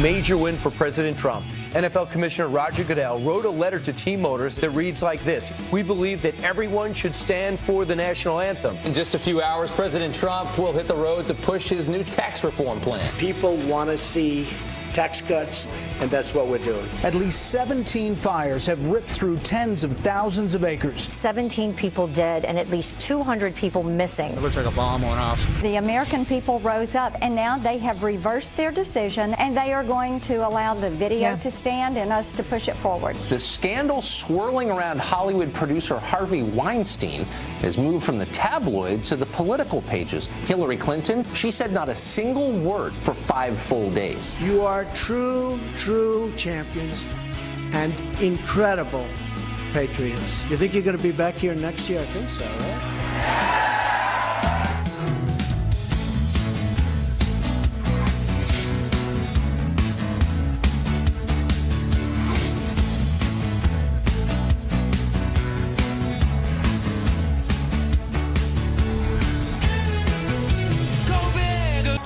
Major win for President Trump. NFL Commissioner Roger Goodell wrote a letter to team owners that reads like this: "We believe that everyone should stand for the national anthem." In just a few hours, President Trump will hit the road to push his new tax reform plan. People want to see tax cuts, and that's what we're doing. At least 17 fires have ripped through tens of thousands of acres. 17 people dead and at least 200 people missing. It looks like a bomb went off. The American people rose up, and now they have reversed their decision, and they are going to allow the video to stand and us to push it forward. The scandal swirling around Hollywood producer Harvey Weinstein has moved from the tabloids to the political pages. Hillary Clinton, she said not a single word for 5 full days. You are true champions and incredible patriots. You think you're going to be back here next year? I think so, right?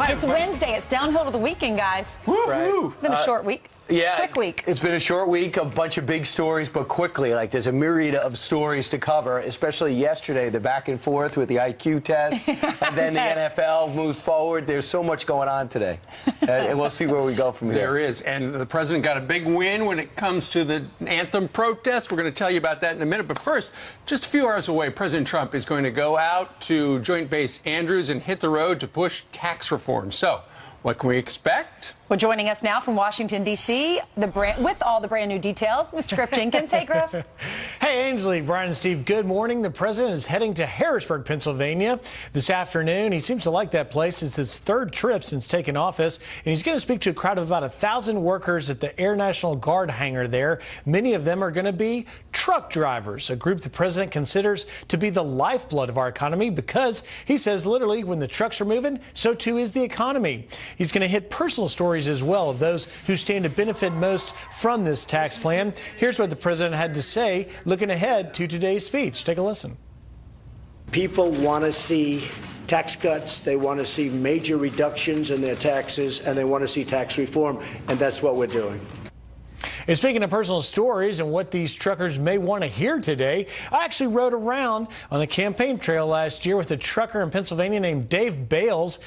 It's Wednesday. It's downhill to the weekend, guys. Right. It's been a short week. Yeah, quick week. It's been a short week, a bunch of big stories, but quickly. Like, there's a myriad of stories to cover, especially yesterday, the back and forth with the IQ test, and then the NFL moves forward. There's so much going on today, and we'll see where we go from here. There is, and the president got a big win when it comes to the anthem protest. We're going to tell you about that in a minute, but first, just a few hours away, President Trump is going to go out to Joint Base Andrews and hit the road to push tax reform. So, what can we expect? Well, joining us now from Washington, D.C., with all the brand new details, Mr. Griff Jenkins. Hey, Griff. Hey, Ainsley, Brian and Steve, good morning. The president is heading to Harrisburg, Pennsylvania this afternoon. He seems to like that place. It's his 3rd trip since taking office, and he's going to speak to a crowd of about 1,000 workers at the Air National Guard hangar there. Many of them are going to be truck drivers, a group the president considers to be the lifeblood of our economy because he says literally when the trucks are moving, so too is the economy. He's going to hit personal stories as well of those who stand to benefit most from this tax plan. Here's what the president had to say looking ahead to today's speech. Take a listen. People want to see tax cuts, they want to see major reductions in their taxes, and they want to see tax reform, and that's what we're doing. And speaking of personal stories and what these truckers may want to hear today, I actually rode around on the campaign trail last year with a trucker in Pennsylvania named Dave Bales.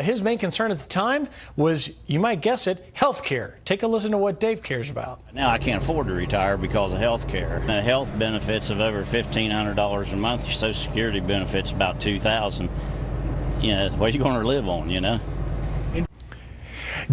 His main concern at the time was, you might guess it, health care. Take a listen to what Dave cares about. Now I can't afford to retire because of health care. The health benefits of over $1,500 a month, your Social Security benefits about $2,000. You know, what are you going to live on, you know?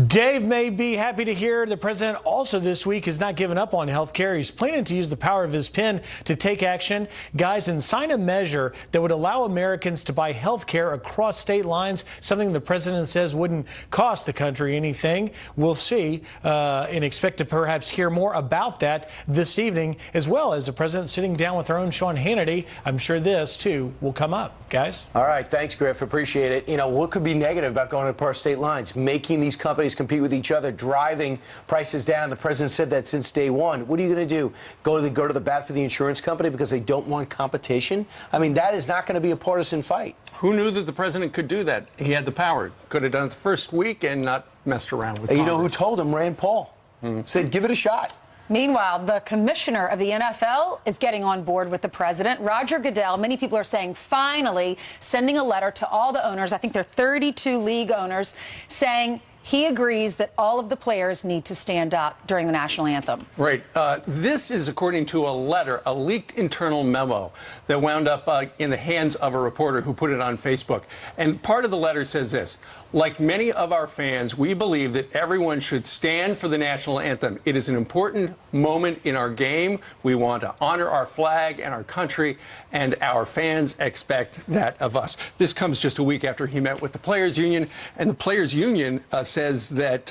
Dave may be happy to hear the president also this week has not given up on health care. He's planning to use the power of his pen to take action, guys, and sign a measure that would allow Americans to buy health care across state lines, something the president says wouldn't cost the country anything. We'll see and expect to perhaps hear more about that this evening, as well as the president sitting down with our own Sean Hannity. I'm sure this, too, will come up. Guys? All right. Thanks, Griff. Appreciate it. You know, what could be negative about going across state lines? Making these companies compete with each other, driving prices down. The president said that since day one. What are you going to do? Go to the bat for the insurance company because they don't want competition? I mean, that is not going to be a partisan fight. Who knew that the president could do that? He had the power. Could have done it the first week and not messed around with Congress. You know who told him? Rand Paul. Said, give it a shot. Meanwhile, the commissioner of the NFL is getting on board with the president. Roger Goodell, many people are saying, finally sending a letter to all the owners. I think there are 32 league owners saying he agrees that all of the players need to stand up during the national anthem. Right. This is according to a letter, a leaked internal memo that wound up in the hands of a reporter who put it on Facebook. And part of the letter says this: like many of our fans, we believe that everyone should stand for the national anthem. It is an important moment in our game. We want to honor our flag and our country, and our fans expect that of us. This comes just a week after he met with the Players Union, and the Players Union says that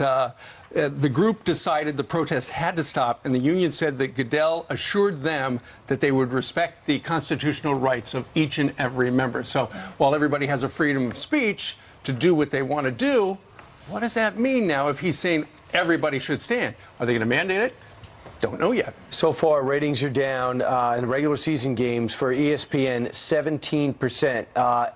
the group decided the protests had to stop, and the union said that Goodell assured them that they would respect the constitutional rights of each and every member. So while everybody has a freedom of speech to do what they want to do, what does that mean now if he's saying everybody should stand? Are they going to mandate it? Don't know yet. So far, ratings are down in regular season games for ESPN 17%,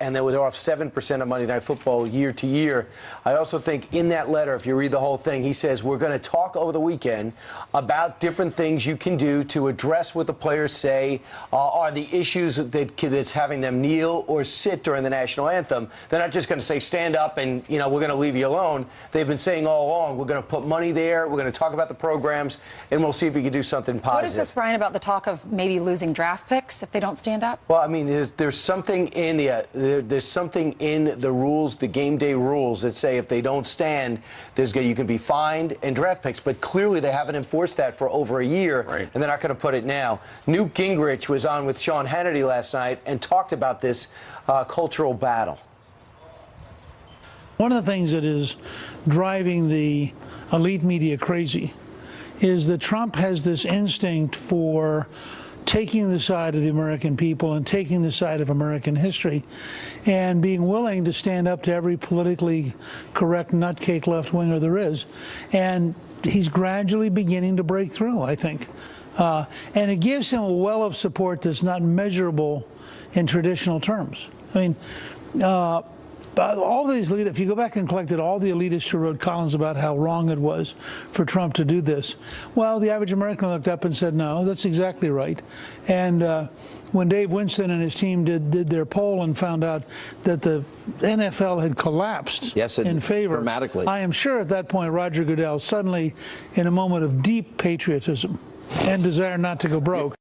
and they're off 7% of Monday Night Football year to year. I also think in that letter, if you read the whole thing, he says we're going to talk over the weekend about different things you can do to address what the players say are the issues that's having them kneel or sit during the national anthem. They're not just going to say stand up and we're going to leave you alone. They've been saying all along we're going to put money there, we're going to talk about the programs, and we'll see if we can do something positive. What is this, Brian, about the talk of maybe losing draft picks if they don't stand up? Well, I mean, there's something in there's something in the rules, the game day rules, that say if they don't stand, you can be fined and draft picks. But clearly they haven't enforced that for over a year, right, and they're not going to put it now. Newt Gingrich was on with Sean Hannity last night and talked about this cultural battle. One of the things that is driving the elite media crazy is that Trump has this instinct for taking the side of the American people and taking the side of American history and being willing to stand up to every politically correct nutcake left-winger there is. And he's gradually beginning to break through, I think. And it gives him a well of support that's not measurable in traditional terms. I mean, all these if you go back and collected all the elitists who wrote columns about how wrong it was for Trump to do this, well, the average American looked up and said, no, that's exactly right. And when Dave Winston and his team did their poll and found out that the NFL had collapsed in favor, dramatically, I am sure at that point Roger Goodell suddenly, in a moment of deep patriotism and desire not to go broke.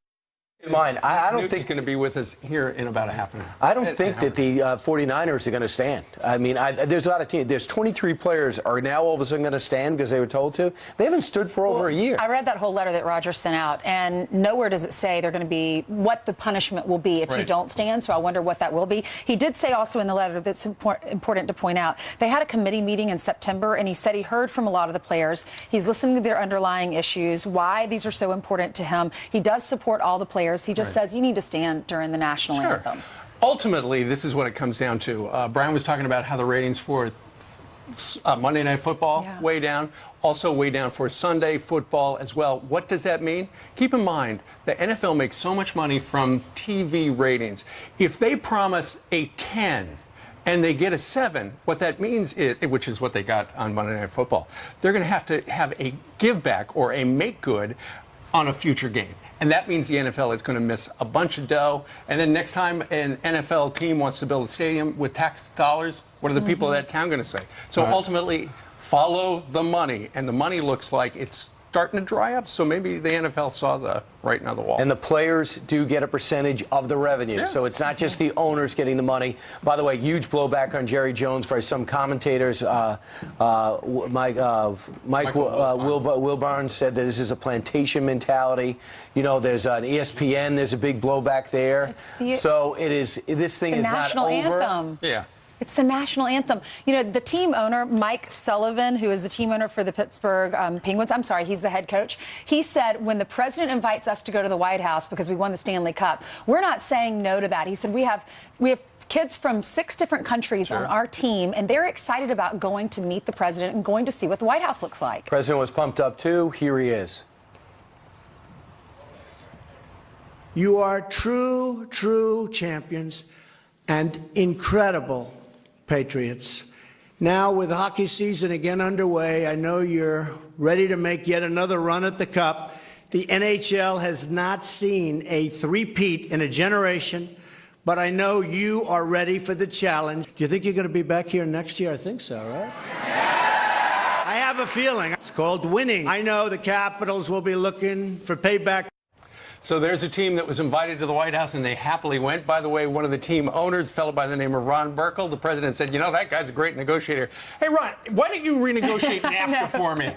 Mine. I don't think he's going to be with us here in about a half an hour. I don't think that the 49ers are going to stand. I mean, there's a lot of teams. There's 23 players are now all of a sudden going to stand because they were told to. They haven't stood for over a year. I read that whole letter that Roger sent out, and nowhere does it say they're going to be what the punishment will be if you don't stand. So I wonder what that will be. He did say also in the letter that's important to point out. They had a committee meeting in September, and he said he heard from a lot of the players. He's listening to their underlying issues, why these are so important to him. He does support all the players. He just says you need to stand during the national anthem. Ultimately, this is what it comes down to. Brian was talking about how the ratings for Monday Night Football way down, also way down for Sunday football as well. What does that mean? Keep in mind, the NFL makes so much money from TV ratings. If they promise a 10 and they get a 7, what that means is, which is what they got on Monday Night Football, they're going to have a give back or a make good on a future game. And that means the NFL is going to miss a bunch of dough. And then next time an NFL team wants to build a stadium with tax dollars, what are the people of that town going to say? So ultimately, follow the money. And the money looks like it's starting to dry up. So maybe the NFL saw the writing on the wall. And the players do get a percentage of the revenue. Yeah. So it's not just the owners getting the money. By the way, huge blowback on Jerry Jones for some commentators. Mike Wilbarn said that this is a plantation mentality. You know, there's an ESPN, there's a big blowback there. So it is, this thing is not over. Anthem. Yeah. It's the national anthem. You know, the team owner, Mike Sullivan, who is the team owner for the Pittsburgh Penguins, I'm sorry, he's the head coach. He said, when the president invites us to go to the White House because we won the Stanley Cup, we're not saying no to that. He said, we have kids from 6 different countries on our team, and they're excited about going to meet the president and going to see what the White House looks like. President was pumped up, too. Here he is. You are true champions and incredible patriots. Now, with hockey season again underway, I know you're ready to make yet another run at the Cup. The NHL has not seen a three-peat in a generation, but I know you are ready for the challenge. Do you think you're going to be back here next year? I think so, right? I have a feeling. It's called winning. I know the Capitals will be looking for payback. So there's a team that was invited to the White House, and they happily went. By the way, one of the team owners, a fellow by the name of Ron Burkle, the president said, you know, that guy's a great negotiator. Hey, Ron, why don't you renegotiate NAFTA for me?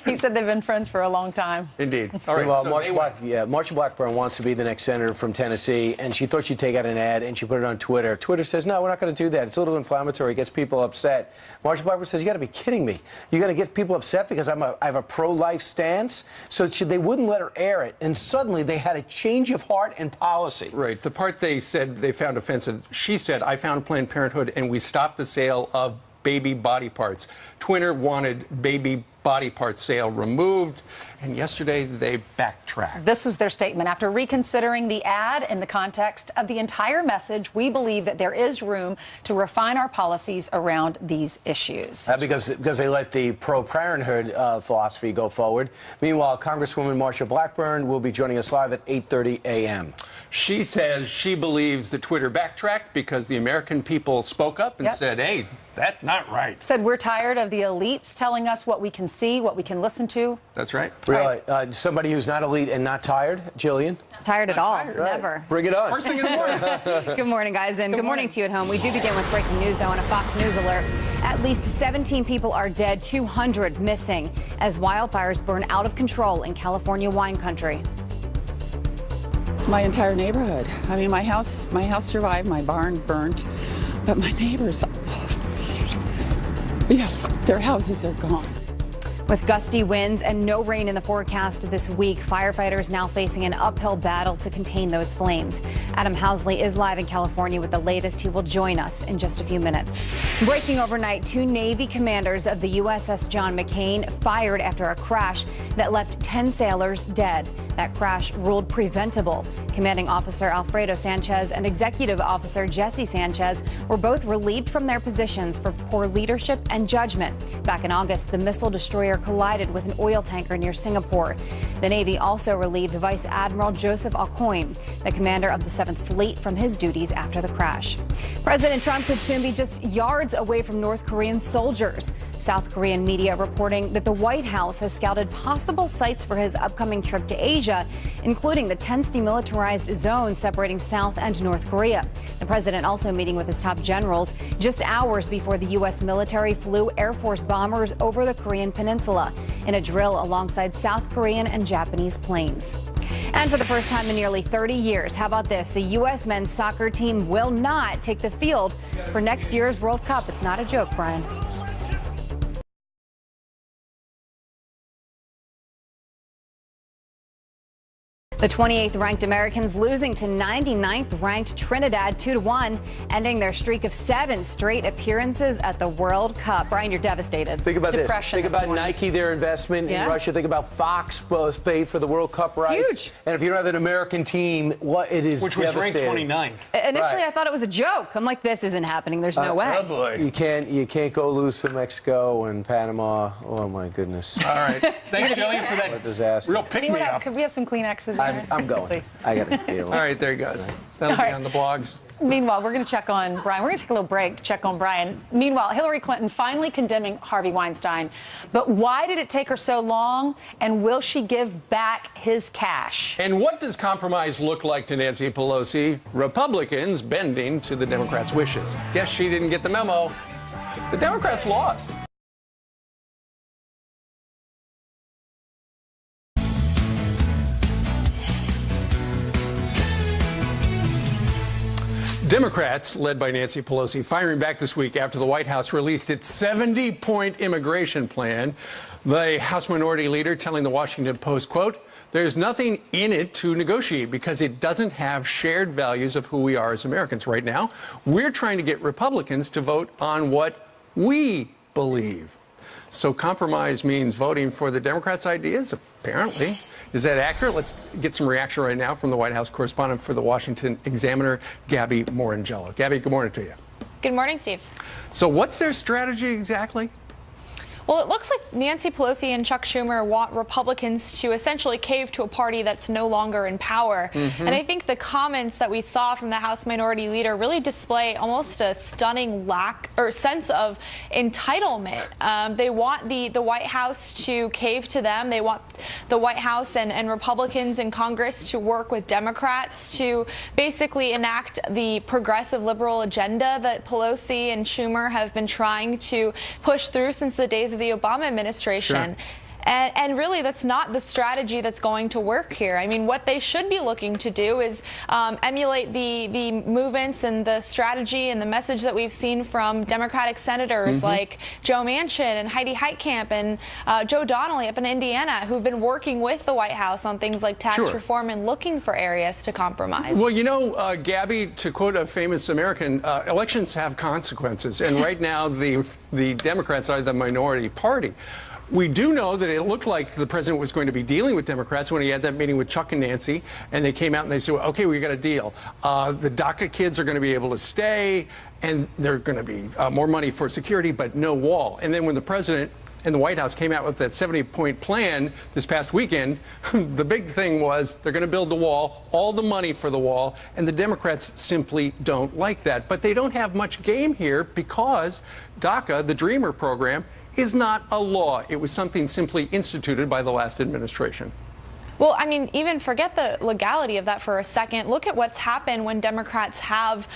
He said they've been friends for a long time. Indeed. All right. Well, So Marsha Blackburn wants to be the next senator from Tennessee, and she thought she'd take out an ad, and she put it on Twitter. Twitter says, no, we're not going to do that. It's a little inflammatory. It gets people upset. Marsha Blackburn says, you got to be kidding me. You're going to get people upset because I have a pro-life stance? So they wouldn't let her air it, and suddenly they had a change of heart and policy. Right. The part they said they found offensive, she said, I found Planned Parenthood and we stopped the sale of baby body parts. Twitter wanted baby body part sale removed, and yesterday they backtracked. This was their statement. After reconsidering the ad in the context of the entire message, we believe that there is room to refine our policies around these issues. Because they let the pro-parenthood philosophy go forward. Meanwhile, Congresswoman Marsha Blackburn will be joining us live at 8:30 a.m. She says she believes the Twitter backtracked because the American people spoke up and said, hey, that's not right. Said we're tired of the elites telling us what we can see, what we can listen to. That's right. Really? Somebody who's not elite and not tired, Jillian? Not tired at all. Right. Never. Bring it on. First thing in the morning. Good morning, guys, and good morning to you at home. We do begin with breaking news, though, on a Fox News alert. At least 17 people are dead, 200 missing, as wildfires burn out of control in California wine country. My entire neighborhood. I mean, my house survived, my barn burnt, but my neighbors, yeah, their houses are gone. With gusty winds and no rain in the forecast this week, firefighters now facing an uphill battle to contain those flames. Adam Housley is live in California with the latest. He will join us in just a few minutes. Breaking overnight, 2 Navy commanders of the USS John McCain fired after a crash that left 10 sailors dead. That crash ruled preventable. Commanding Officer Alfredo Sanchez and Executive Officer Jesse Sanchez were both relieved from their positions for poor leadership and judgment. Back in August, the missile destroyer collided with an oil tanker near Singapore. The Navy also relieved Vice Admiral Joseph Aucoin, the commander of the 7th Fleet, from his duties after the crash. President Trump could soon be just yards away from North Korean soldiers. South Korean media reporting that the White House has scouted possible sites for his upcoming trip to Asia, including the tense demilitarized zone separating South and North Korea. The president also meeting with his top generals just hours before the U.S. military flew Air Force bombers over the Korean peninsula in a drill alongside South Korean and Japanese planes. And for the first time in nearly 30 years, how about this? The U.S. men's soccer team will not take the field for next year's World Cup. It's not a joke, Brian. The 28th ranked Americans losing to 99th ranked Trinidad 2-1, ending their streak of 7 straight appearances at the World Cup. Brian, you're devastated. Think about Depression this. Think about Nike, their investment in Russia. Think about Fox paid for the World Cup rights. Huge. And if you don't have an American team, what it is Which was ranked devastating. 29th. Initially, I thought it was a joke. I'm like, this isn't happening. There's no way. Oh boy. You can't go lose to Mexico and Panama. Oh my goodness. All right. Thanks, Jillian, for What a that disaster. real pick-me-up. Could we have some Kleenexes in there? I'm going. Please. I got it. All right, there he goes. That'll be on the blogs. Meanwhile, we're going to check on Brian. We're going to take a little break to check on Brian. Meanwhile, Hillary Clinton finally condemning Harvey Weinstein. But why did it take her so long? And will she give back his cash? And what does compromise look like to Nancy Pelosi? Republicans bending to the Democrats' wishes. Guess she didn't get the memo. The Democrats lost. Democrats, led by Nancy Pelosi, firing back this week after the White House released its 70-point immigration plan. The House Minority Leader telling the Washington Post, quote, "There's nothing in it to negotiate because it doesn't have shared values of who we are as Americans right now. We're trying to get Republicans to vote on what we believe." So compromise means voting for the Democrats' ideas, apparently. Is that accurate? Let's get some reaction right now from the White House correspondent for the Washington Examiner, Gabby Morangello. Gabby, good morning to you. Good morning, Steve. So what's their strategy exactly? Well, it looks like Nancy Pelosi and Chuck Schumer want Republicans to essentially cave to a party that's no longer in power. And I think the comments that we saw from the House Minority Leader really display almost a stunning lack or sense of entitlement. They want the White House to cave to them. They want the White House and Republicans in Congress to work with Democrats to basically enact the progressive liberal agenda that Pelosi and Schumer have been trying to push through since the days of the Obama administration. Sure. And really, that's not the strategy that's going to work here. I mean, what they should be looking to do is emulate the movements and the strategy and the message that we've seen from Democratic senators like Joe Manchin and Heidi Heitkamp and Joe Donnelly up in Indiana, who've been working with the White House on things like tax reform and looking for areas to compromise. Well, you know, Gabby, to quote a famous American, elections have consequences, and right now the Democrats are the minority party. We do know that it looked like the president was going to be dealing with Democrats when he had that meeting with Chuck and Nancy, and they came out and they said, okay, we got a deal. The DACA kids are going to be able to stay, and they're going to be more money for security, but no wall. And then when the president and the White House came out with that 70-point plan this past weekend, the big thing was they're going to build the wall, all the money for the wall, and the Democrats simply don't like that. But they don't have much game here because DACA, the Dreamer program, is not a law. It was something simply instituted by the last administration. Well, I mean, even forget the legality of that for a second. Look at what's happened when Democrats have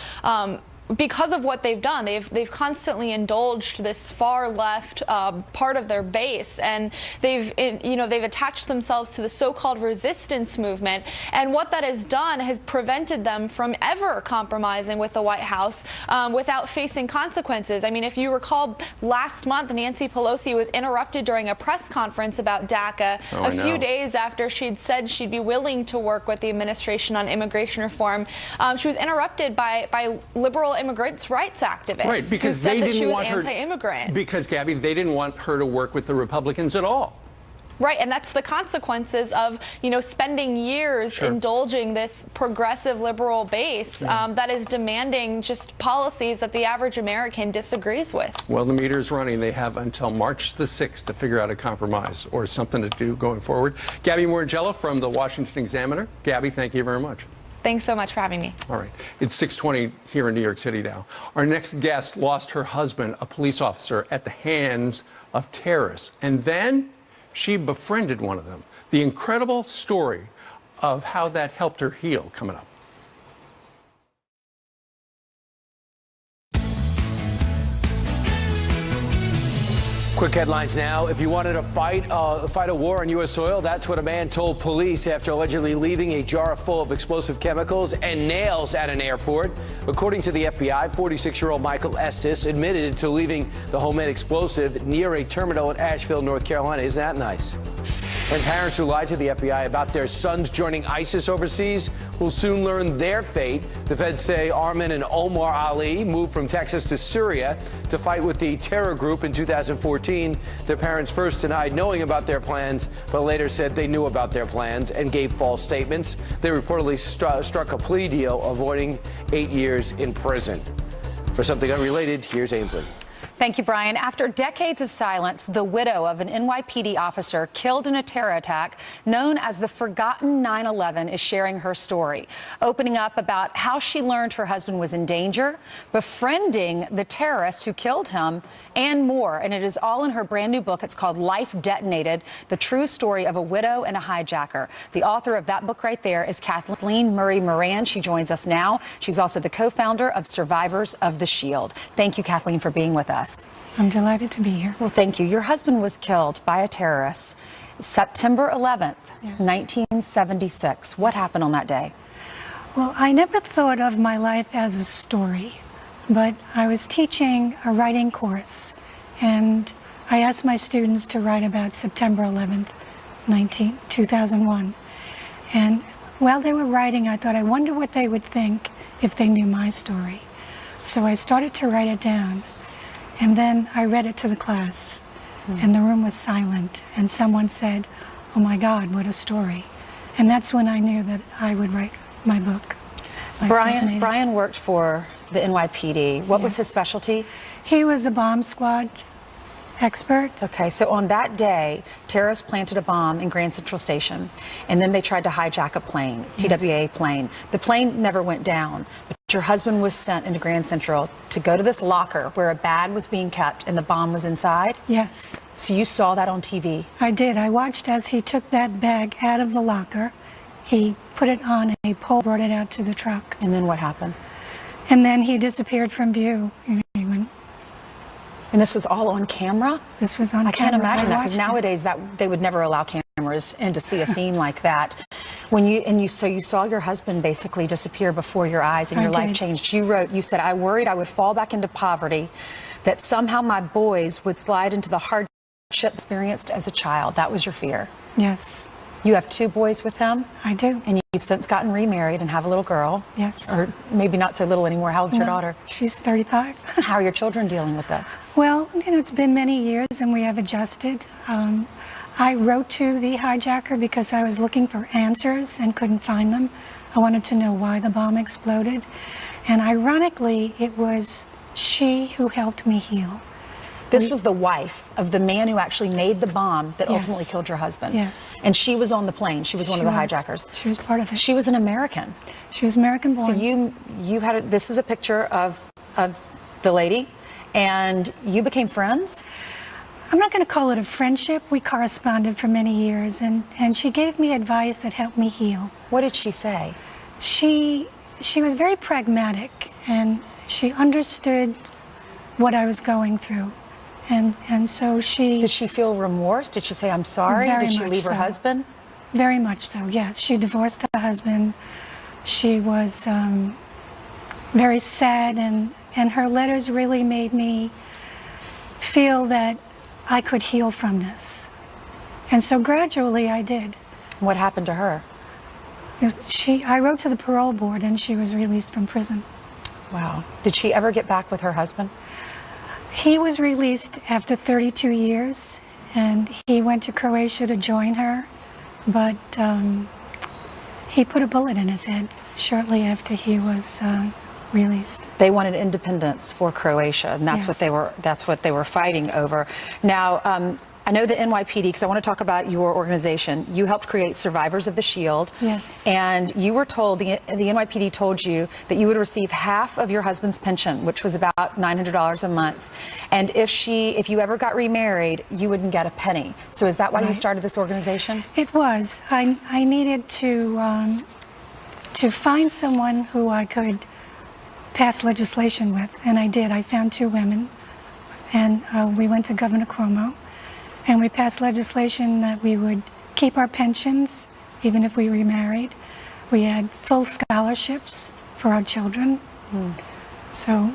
because of what they've done, they've constantly indulged this far left part of their base, and they've attached themselves to the so-called resistance movement. And what that has done has prevented them from ever compromising with the White House without facing consequences. I mean, if you recall, last month Nancy Pelosi was interrupted during a press conference about DACA a few days after she'd said she'd be willing to work with the administration on immigration reform. She was interrupted by liberal immigrants' rights activists, right? Because who said they that didn't she was want her anti-immigrant. Because, Gabby, they didn't want her to work with the Republicans at all. Right, and that's the consequences of, spending years indulging this progressive liberal base that is demanding just policies that the average American disagrees with. Well, the meter's running. They have until March the 6th to figure out a compromise or something to do going forward. Gabby Morgello from the Washington Examiner. Gabby, thank you very much. Thanks so much for having me. All right. It's 6:20 here in New York City now. Our next guest lost her husband, a police officer, at the hands of terrorists. And then she befriended one of them. The incredible story of how that helped her heal coming up. Quick headlines now. If you wanted to fight a war on U.S. soil, that's what a man told police after allegedly leaving a jar full of explosive chemicals and nails at an airport. According to the FBI, 46-year-old Michael Estes admitted to leaving the homemade explosive near a terminal in Asheville, North Carolina. Isn't that nice? And parents who lied to the FBI about their sons joining ISIS overseas will soon learn their fate. The feds say Armin and Omar Ali moved from Texas to Syria to fight with the terror group in 2014. Their parents first denied knowing about their plans, but later said they knew about their plans and gave false statements. They reportedly struck a plea deal, avoiding 8 years in prison. For something unrelated, here's Ainsley. Thank you, Brian. After decades of silence, the widow of an NYPD officer killed in a terror attack known as the Forgotten 9/11 is sharing her story, opening up about how she learned her husband was in danger, befriending the terrorists who killed him, and more. And it is all in her brand new book. It's called Life Detonated, the true story of a widow and a hijacker. The author of that book right there is Kathleen Murray Moran. She joins us now. She's also the co-founder of Survivors of the Shield. Thank you, Kathleen, for being with us. I'm delighted to be here. Well, thank you. Your husband was killed by a terrorist September 11th, 1976. What happened on that day? Well, I never thought of my life as a story, but I was teaching a writing course, and I asked my students to write about September 11th, 2001. And while they were writing, I thought, I wonder what they would think if they knew my story. So I started to write it down. And then I read it to the class, and the room was silent, and someone said, "Oh my God, what a story." And that's when I knew that I would write my book. Brian worked for the NYPD. What was his specialty? He was a bomb squad expert. Okay, so on that day, terrorists planted a bomb in Grand Central Station, and then they tried to hijack a plane, TWA plane. The plane never went down, but your husband was sent into Grand Central to go to this locker where a bag was being kept and the bomb was inside? Yes. So you saw that on TV? I did. I watched as he took that bag out of the locker. He put it on a pole, brought it out to the truck. And then what happened? And then he disappeared from view. And this was all on camera? This was on camera. I can't imagine that, watched because nowadays they would never allow cameras in to see a scene like that. So you saw your husband basically disappear before your eyes, and your life changed. You said, I worried I would fall back into poverty, that somehow my boys would slide into the hardship experienced as a child. That was your fear. Yes. You have 2 boys with him? I do. And you've since gotten remarried and have a little girl? Yes. Or maybe not so little anymore. How old's your daughter? She's 35. How are your children dealing with this? Well, it's been many years and we have adjusted. I wrote to the hijacker because I was looking for answers and couldn't find them. I wanted to know why the bomb exploded. And ironically, it was she who helped me heal. This was the wife of the man who actually made the bomb that ultimately killed your husband. Yes. And she was on the plane. She was one of the hijackers. She was part of it. She was an American. She was American born. So you had this is a picture of the lady, and you became friends? I'm not going to call it a friendship. We corresponded for many years, and she gave me advice that helped me heal. What did she say? She was very pragmatic, and she understood what I was going through. And so she... Did she feel remorse? Did she say, I'm sorry? Did she leave her husband? Very much so, yes. She divorced her husband. She was very sad, and her letters really made me feel that I could heal from this. And so gradually I did. What happened to her? I wrote to the parole board, and she was released from prison. Wow. Did she ever get back with her husband? He was released after 32 years, and he went to Croatia to join her, but he put a bullet in his head shortly after he was released. They wanted independence for Croatia, and that's what they were fighting over. Now, I know the NYPD, because I want to talk about your organization. You helped create Survivors of the Shield. Yes. And you were told, the NYPD told you that you would receive half of your husband's pension, which was about $900 a month. And if you ever got remarried, you wouldn't get a penny. So is that why you started this organization? It was. I needed to find someone who I could pass legislation with, and I did. I found 2 women, and we went to Governor Cuomo. And we passed legislation that we would keep our pensions, even if we remarried. We had full scholarships for our children. So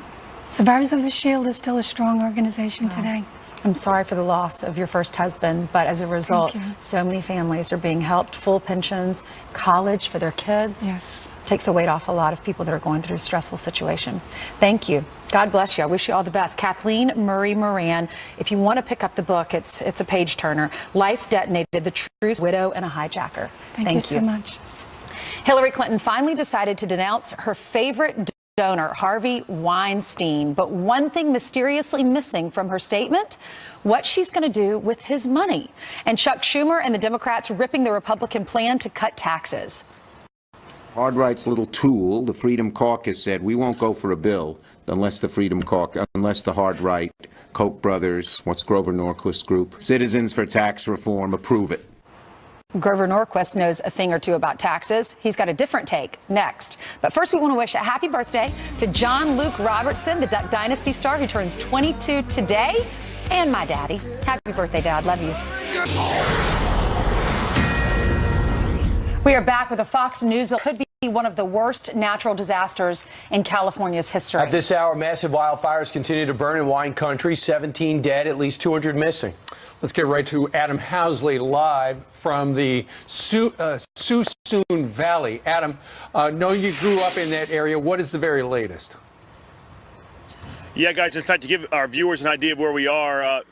Survivors of the Shield is still a strong organization today. I'm sorry for the loss of your first husband, but as a result, so many families are being helped, full pensions, college for their kids. Yes. Takes a weight off a lot of people that are going through a stressful situation. Thank you. God bless you. I wish you all the best. Kathleen Murray Moran, if you want to pick up the book, it's a page turner. Life Detonated, the True Widow and a Hijacker. Thank you so much. Hillary Clinton finally decided to denounce her favorite donor, Harvey Weinstein. But one thing mysteriously missing from her statement, what she's going to do with his money. And Chuck Schumer and the Democrats ripping the Republican plan to cut taxes. Hard Right's little tool, the Freedom Caucus, said we won't go for a bill unless the Hard Right, Koch brothers, what's Grover Norquist's group, Citizens for Tax Reform, approve it. Grover Norquist knows a thing or two about taxes. He's got a different take next. But first, we want to wish a happy birthday to John Luke Robertson, the Duck Dynasty star who turns 22 today, and my daddy. Happy birthday, Dad. Love you. We are back with a Fox News. Could be one of the worst natural disasters in California's history. At this hour, massive wildfires continue to burn in wine country. 17 dead, at least 200 missing. Let's get right to Adam Housley live from the Suisun Valley. Adam, knowing you grew up in that area, what is the very latest? Yeah, guys, in fact, to give our viewers an idea of where we are,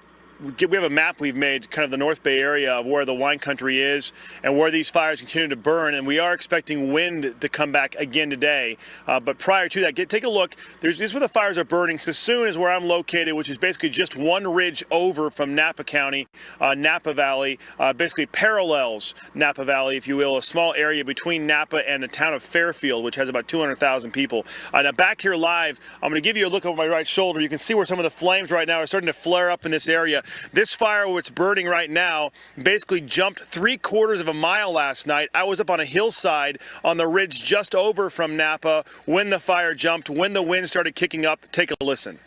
we have a map we've made, kind of the North Bay area of where the wine country is and where these fires continue to burn. And we are expecting wind to come back again today. But prior to that, take a look. This is where the fires are burning. Suisun is where I'm located, which is basically just one ridge over from Napa County, Napa Valley, basically parallels Napa Valley, if you will, a small area between Napa and the town of Fairfield, which has about 200,000 people. Now back here live, I'm going to give you a look over my right shoulder. You can see where some of the flames right now are starting to flare up in this area. This fire, which is burning right now, basically jumped 3/4 of a mile last night. I was up on a hillside on the ridge just over from Napa when the fire jumped, when the wind started kicking up. Take a listen.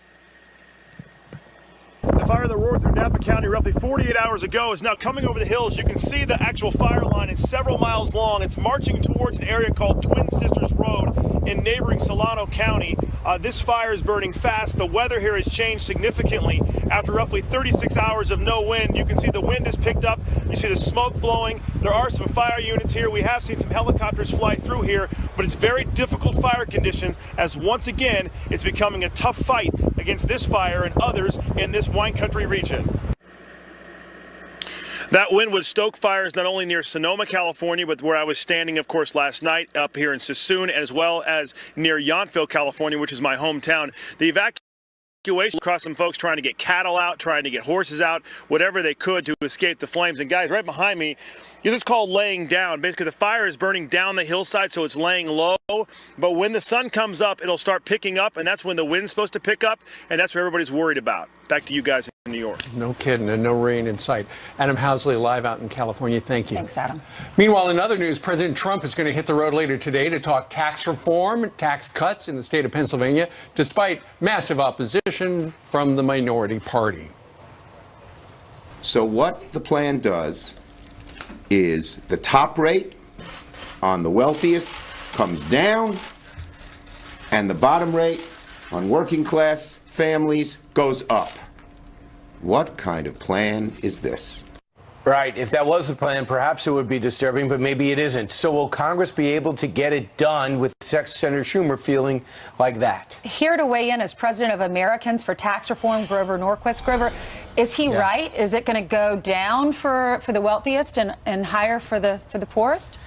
fire that roared through Napa County roughly 48 hours ago is now coming over the hills. You can see the actual fire line is several miles long. It's marching towards an area called Twin Sisters Road in neighboring Solano County. This fire is burning fast. The weather here has changed significantly. After roughly 36 hours of no wind, you can see the wind has picked up. You see the smoke blowing. There are some fire units here. We have seen some helicopters fly through here, but it's very difficult fire conditions as once again it's becoming a tough fight against this fire and others in this wine country region. That wind would stoke fires not only near Sonoma, California, but where I was standing, of course, last night up here in Sassoon, as well as near Yountville, California, which is my hometown. The evacuation across some folks trying to get cattle out, trying to get horses out, whatever they could to escape the flames. And guys, right behind me, this is called laying down. Basically, the fire is burning down the hillside, so it's laying low. But when the sun comes up, it'll start picking up, and that's when the wind's supposed to pick up, and that's what everybody's worried about. Back to you guys in New York. No kidding, and no rain in sight. Adam Housley live out in California. Thank you. Thanks, Adam. Meanwhile, in other news, President Trump is going to hit the road later today to talk tax reform, tax cuts in the state of Pennsylvania, despite massive opposition from the minority party. So what the plan does is the top rate on the wealthiest comes down, and the bottom rate on working class families goes up. What kind of plan is this? Right. If that was the plan, perhaps it would be disturbing, but maybe it isn't. So will Congress be able to get it done with Senator Schumer feeling like that? Here to weigh in is President of Americans for Tax Reform, Grover Norquist. Grover, is he right? Is it going to go down for the wealthiest and higher for the poorest?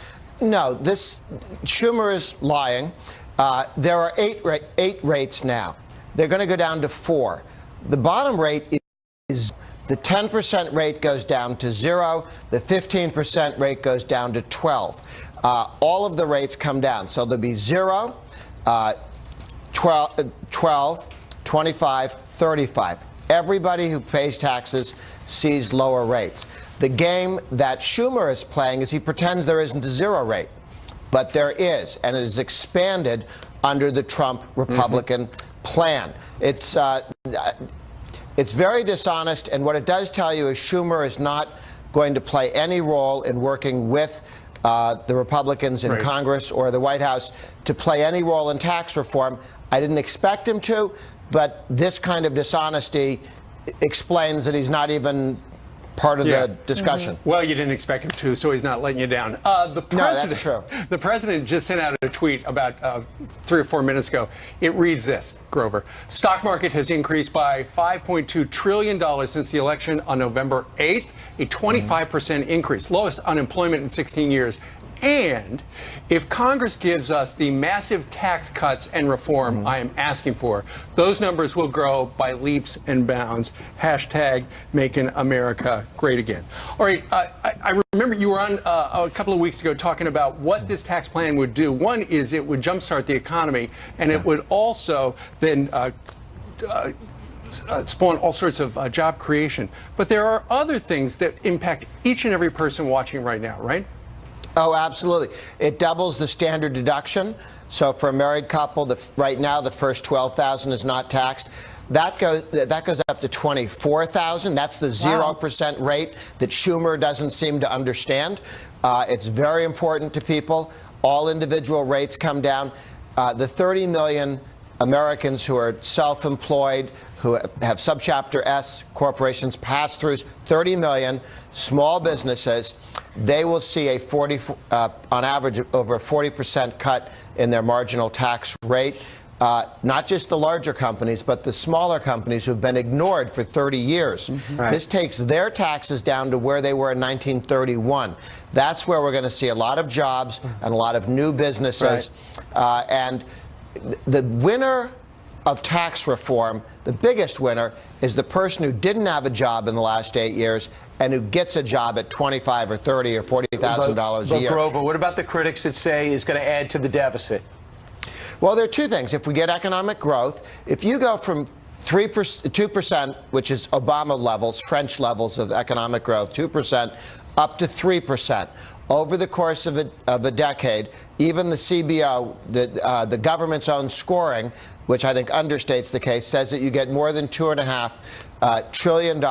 No, Schumer is lying. There are eight rates now. They're going to go down to 4. The bottom rate is the 10% rate goes down to 0. The 15% rate goes down to 12. All of the rates come down. So there'll be 0, 12, 25, 35. Everybody who pays taxes sees lower rates. The game that Schumer is playing is he pretends there isn't a 0 rate. But there is, and it is expanded under the Trump Republican plan. It's very dishonest, and what it does tell you is Schumer is not going to play any role in working with the Republicans in Congress or the White House to play any role in tax reform. I didn't expect him to, but this kind of dishonesty explains that he's not even part of the discussion. Well, you didn't expect him to, so he's not letting you down. The president, no, that's true. The president just sent out a tweet about 3 or 4 minutes ago. It reads this, Grover. Stock market has increased by $5.2 trillion since the election on November 8th, a 25% increase, lowest unemployment in 16 years. And if Congress gives us the massive tax cuts and reform I am asking for, those numbers will grow by leaps and bounds. Hashtag making America great again. All right, I remember you were on a couple of weeks ago talking about what this tax plan would do. One is it would jumpstart the economy, and it would also then spawn all sorts of job creation. But there are other things that impact each and every person watching right now, right? Oh, absolutely. It doubles the standard deduction. So for a married couple, right now the first $12,000 is not taxed. That goes up to $24,000. That's the 0% rate that Schumer doesn't seem to understand. It's very important to people. All individual rates come down. The 30 million Americans who are self-employed, who have subchapter S corporations, pass-throughs, 30 million small businesses, they will see on average, over a 40% cut in their marginal tax rate. Not just the larger companies, but the smaller companies who've been ignored for 30 years. This takes their taxes down to where they were in 1931. That's where we're going to see a lot of jobs and a lot of new businesses. And the winner of tax reform, the biggest winner, is the person who didn't have a job in the last 8 years and who gets a job at $25,000 or $30,000 or $40,000 a year. Grover, what about the critics that say is going to add to the deficit? Well, there are two things. If we get economic growth, if you go from 2%, which is Obama levels, French levels of economic growth, 2%, up to 3%. Over the course of a decade, even the CBO, the government's own scoring, which I think understates the case, says that you get more than 2.5 trillion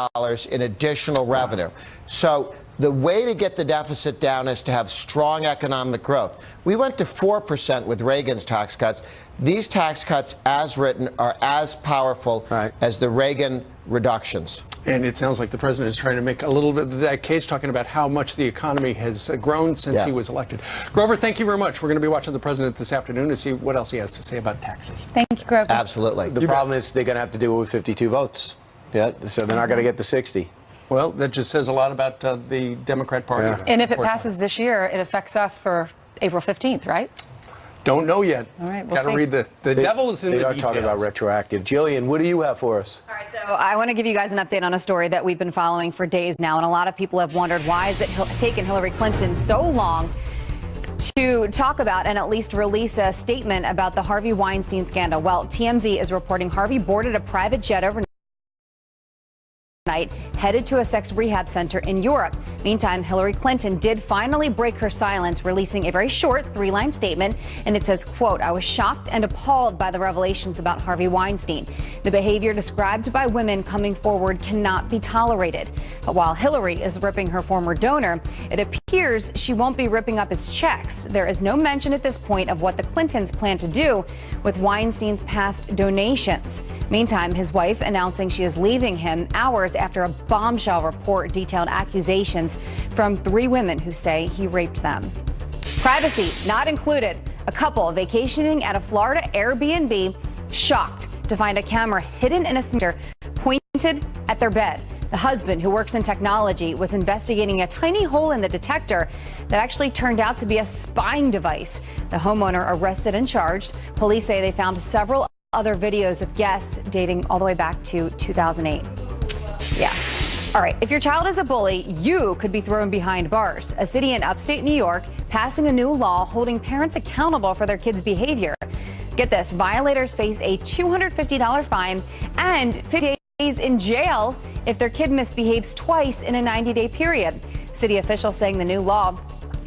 in additional revenue. So the way to get the deficit down is to have strong economic growth. We went to 4% with Reagan's tax cuts. These tax cuts, as written, are as powerful as the Reagan reductions. And it sounds like the president is trying to make a little bit of that case, talking about how much the economy has grown since he was elected. Grover, thank you very much. We're going to be watching the president this afternoon to see what else he has to say about taxes. Thank you, Grover. Absolutely. The problem is they're going to have to do it with 52 votes. Yeah, so they're not going to get the 60. Well, that just says a lot about the Democrat Party. And if it passes this year, it affects us for April 15th, right? Don't know yet. All right, we'll Got to see. read the devil is in the details. details. They are talking about retroactive. Jillian, what do you have for us? All right, so I want to give you guys an update on a story that we've been following for days now, and a lot of people have wondered why is it taken Hillary Clinton so long to talk about and at least release a statement about the Harvey Weinstein scandal. Well, TMZ is reporting Harvey boarded a private jet overnight, headed to a sex rehab center in Europe. Meantime, Hillary Clinton did finally break her silence, releasing a very short 3-line statement, and it says, quote, "I was shocked and appalled by the revelations about Harvey Weinstein. The behavior described by women coming forward cannot be tolerated." But while Hillary is ripping her former donor, it appears she won't be ripping up his checks. There is no mention at this point of what the Clintons plan to do with Weinstein's past donations. Meantime, his wife announcing she is leaving him hours after a bombshell report detailed accusations from 3 women who say he raped them. Privacy not included. A couple vacationing at a Florida Airbnb shocked to find a camera hidden in a smear pointed at their bed. The husband, who works in technology, was investigating a tiny hole in the detector that actually turned out to be a spying device. The homeowner arrested and charged. Police say they found several other videos of guests dating all the way back to 2008. Yeah. All right. If your child is a bully, you could be thrown behind bars. A city in upstate New York passing a new law holding parents accountable for their kids' behavior. Get this. Violators face a $250 fine and 50 days in jail if their kid misbehaves twice in a 90-day period. City officials saying the new law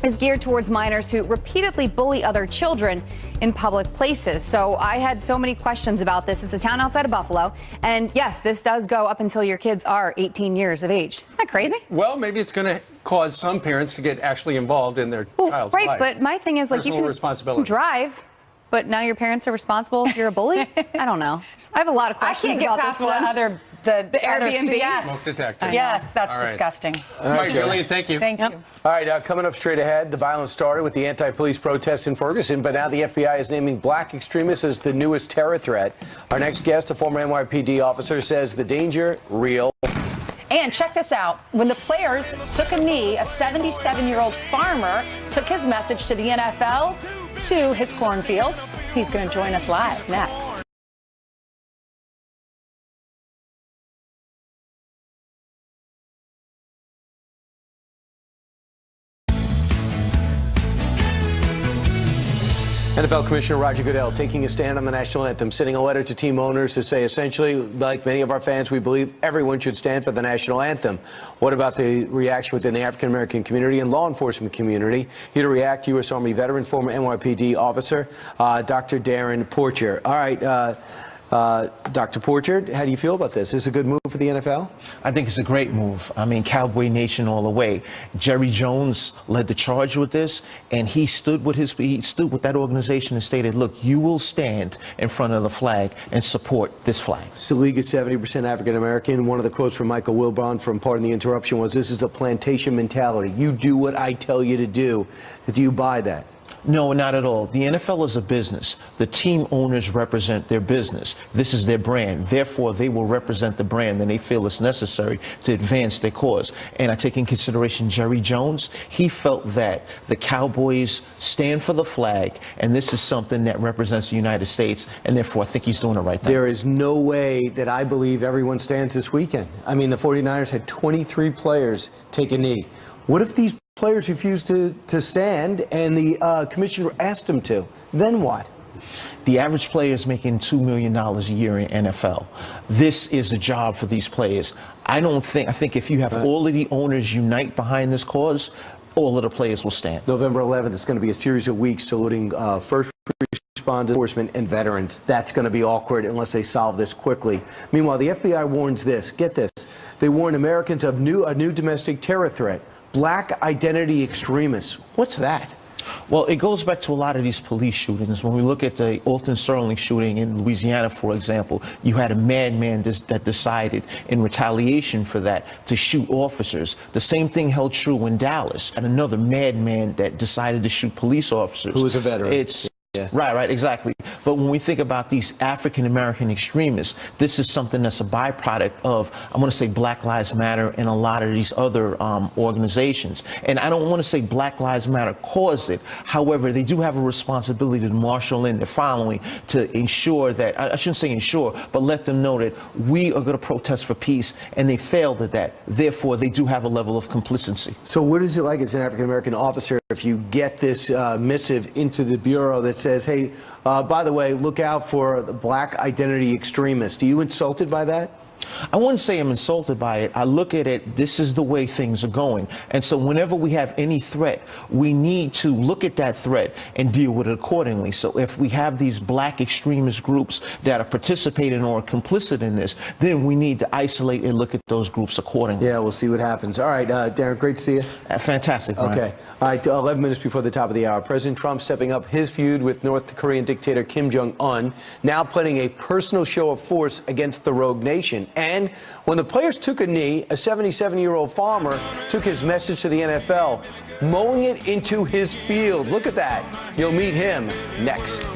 is geared towards minors who repeatedly bully other children in public places. So I had so many questions about this. It's a town outside of Buffalo. And yes, this does go up until your kids are 18 years of age. Isn't that crazy? Well, maybe it's going to cause some parents to get actually involved in their child's life. Right, but my thing is, like, Personal you can responsibility. drive, but now your parents are responsible if you're a bully? I don't know. I have a lot of I questions can't get about past this one. the Airbnb? Yes. Smoke detector. Yes, that's All right. disgusting. All right, Jillian, thank you. Thank you. All right, coming up straight ahead, the violence started with the anti-police protests in Ferguson, but now the FBI is naming black extremists as the newest terror threat. Our next guest, a former NYPD officer, says the danger real. And check this out. When the players took a knee, a 77-year-old farmer took his message to the NFL to his cornfield. He's going to join us live next. NFL Commissioner Roger Goodell taking a stand on the national anthem, sending a letter to team owners to say, essentially, like many of our fans, we believe everyone should stand for the national anthem. What about the reaction within the African-American community and law enforcement community? Here to react, U.S. Army veteran, former NYPD officer, Dr. Darren Porcher. All right, Dr. Porcher, how do you feel about this? Is this a good move for the NFL? I think it's a great move. I mean, Cowboy Nation all the way. Jerry Jones led the charge with this, and he stood with that organization and stated, look, you will stand in front of the flag and support this flag. So the league is 70% African-American. One of the quotes from Michael Wilbon from Pardon the Interruption was, this is a plantation mentality. You do what I tell you to do. Do you buy that? No, not at all. The NFL is a business. The team owners represent their business. This is their brand. Therefore, they will represent the brand and they feel it's necessary to advance their cause. And I take in consideration Jerry Jones. He felt that the Cowboys stand for the flag, and this is something that represents the United States, and therefore I think he's doing the right thing. There is no way that I believe everyone stands this weekend. I mean, the 49ers had 23 players take a knee. What if these players refuse to stand and the commissioner asked them to? Then what? The average player is making $2 million a year in NFL. This is a job for these players. I think if you have all of the owners unite behind this cause, all of the players will stand. November 11th is going to be a series of weeks saluting first responders, enforcement, and veterans. That's going to be awkward unless they solve this quickly. Meanwhile, the FBI warns this. Get this. They warn Americans of a new domestic terror threat. Black identity extremists. What's that? Well, it goes back to a lot of these police shootings. When we look at the Alton Sterling shooting in Louisiana, for example, you had a madman that decided in retaliation for that to shoot officers. The same thing held true in Dallas. And another madman that decided to shoot police officers. Who was a veteran. Right, exactly. But when we think about these African-American extremists, this is something that's a byproduct of, I want to say, Black Lives Matter and a lot of these other organizations. And I don't want to say Black Lives Matter caused it. However, they do have a responsibility to marshal in the following to ensure that, I shouldn't say ensure, but let them know that we are going to protest for peace, and they failed at that. Therefore, they do have a level of complicity. So what is it like as an African-American officer if you get this missive into the Bureau that says, hey, by the way, look out for the black identity extremists? Are you insulted by that? I wouldn't say I'm insulted by it. I look at it, this is the way things are going. And so whenever we have any threat, we need to look at that threat and deal with it accordingly. So if we have these black extremist groups that are participating or complicit in this, then we need to isolate and look at those groups accordingly. Yeah, we'll see what happens. All right, Darren, great to see you. Fantastic, Brian. Okay. All right, 11 minutes before the top of the hour, President Trump stepping up his feud with North Korean dictator Kim Jong-un, now planning a personal show of force against the rogue nation. And when the players took a knee, a 77-year-old farmer took his message to the NFL, mowing it into his field. Look at that. You'll meet him next.